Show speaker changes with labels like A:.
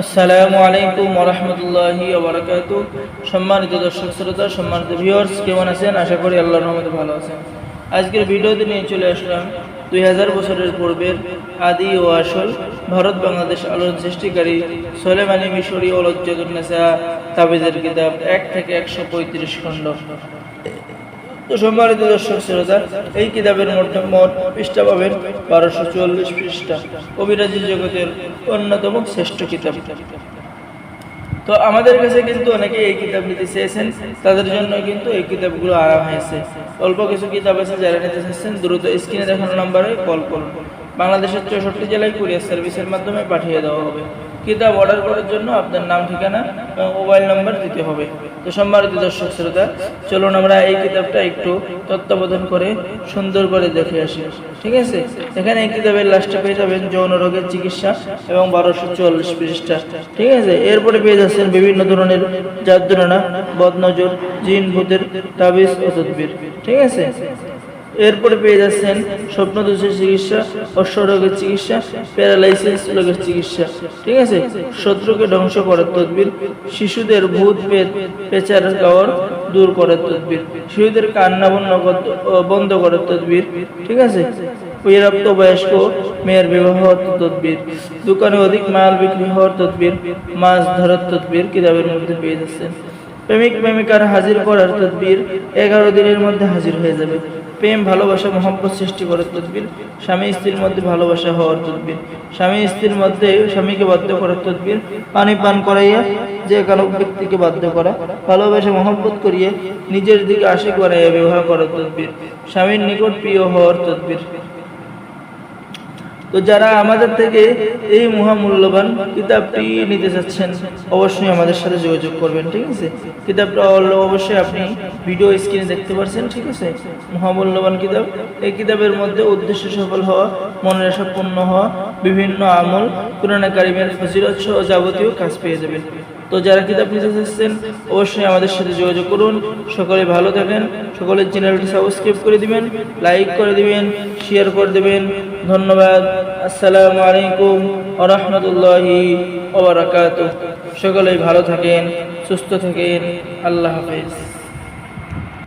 A: আসসালামু আলাইকুম ওয়া রাহমাতুল্লাহি ওয়া বারাকাতুহু। সম্মানিত দর্শক শ্রোতা, সম্মানিত ভিউয়ার্স, কেমন আছেন? আশা করি আল্লাহর রহমতে ভালো আছেন। আজকের ভিডিওতে নিয়ে চলে আসলাম 2000 বছরের পূর্বের আদি ও আসল ভারত বাংলাদেশ আলোড়ন সৃষ্টিকারী সুলাইমানি মিশরী ও লজ্জাতুন্নেসা তাবিজের কিতাব 1 থেকে 135 খণ্ড। তো সম্মানিত দর্শক শ্রোতা, এই কিতাবের মধ্যে মোট পৃষ্ঠা পাবেন 1244 পৃষ্ঠা। কবিরাজি জগতের অন্যতম শ্রেষ্ঠ কিতাব। তো আমাদের কাছে কিন্তু অনেকে এই কিতাব নিতে চেয়েছেন, তাদের জন্য কিন্তু এই কিতাবগুলো আরাম হয়েছে। অল্প কিছু কিতাব আছে, যারা নিতে চাচ্ছেন দ্রুত স্ক্রিনে দেখানো নম্বরে কল করুন। বাংলাদেশের 64 জেলায় কুরিয়ার সার্ভিসের মাধ্যমে পাঠিয়ে দেওয়া হবে। কিতাব অর্ডার করার জন্য আপনার নাম, ঠিকানা এবং মোবাইল নাম্বার দিতে হবে। তো সম্মানিত দর্শক শ্রোতা, চলুন আমরা এই কিতাবটা একটু তত্ত্বাবধান করে সুন্দর করে দেখে আসি। ঠিক আছে, এখানে এই কিতাবের লাস্টে পেয়ে যাবেন যৌন রোগের চিকিৎসা এবং 1244 পৃষ্ঠা। ঠিক আছে, এরপরে পেয়ে যাচ্ছেন বিভিন্ন ধরনের জাদুটনা, বদনজর, জিন ভূতের তাবিজ ও তদবির। ঠিক আছে, এরপরে পেয়ে যাচ্ছেন স্বপ্নদোষের চিকিৎসা, অশ্বরোগের চিকিৎসা, প্যারালাইসিস রোগের চিকিৎসা। ঠিক আছে, শত্রুকে ধ্বংস করার তদবির, শিশুদের ভূত পেট পেঁচার গাওয়ার দূর করার তদবির, শিশুদের কান্না বন্ধ করার তদবির। ঠিক আছে, প্রাপ্ত বয়স্ক মেয়ের বিবাহ তদবির, দোকানে অধিক মাল বিক্রি হওয়ার তদবির, মাছ ধরার তদবির কিতাবের মধ্যে পেয়ে যাচ্ছেন। প্রেমিক প্রেমিকার হাজির করার তদবির, 11 দিনের মধ্যে হাজির হয়ে যাবে। প্রেম ভালোবাসা মহব্বত সৃষ্টি করার তদবির, স্বামী স্ত্রীর মধ্যে ভালোবাসা হওয়ার তদবির, স্বামী স্ত্রীর মধ্যে স্বামীকে বাধ্য করার তদবির, পানি পান করাইয়া যে কোনো ব্যক্তিকে বাধ্য করা, ভালোবাসা মহব্বত করিয়ে নিজের দিকে আশিক বানাইয়া বিবাহ করার তদবির, স্বামীর নিকট প্রিয় হওয়ার তদবির। তো যারা আমাদের থেকে এই মহামূল্যবান কিতাবটি নিতে চাচ্ছেন, অবশ্যই আমাদের সাথে যোগাযোগ করবেন। ঠিক আছে, কিতাবটা অবশ্যই আপনি ভিডিও স্ক্রিনে দেখতে পাচ্ছেন। ঠিক আছে, মহামূল্যবান কিতাব। এই কিতাবের মধ্যে উদ্দেশ্য সফল হওয়া, মনের আশা পূর্ণ হওয়া, বিভিন্ন আমল, কুরআনে কারিমের ফজিলত সহ যাবতীয় কাজ পেয়ে যাবেন। তো যারা কিতাব নিতে চাচ্ছেন, অবশ্যই আমাদের সাথে যোগাযোগ করুন। সকলে ভালো থাকেন, সকলের চ্যানেলটি সাবস্ক্রাইব করে দিবেন, লাইক করে দিবেন, শেয়ার করে দিবেন। ধন্যবাদ। আসসালামু আলাইকুম ওয়া রাহমাতুল্লাহি ওয়া বারাকাতুহু। সকলেই ভালো থাকেন, সুস্থ থাকেন। আল্লাহ হাফেজ।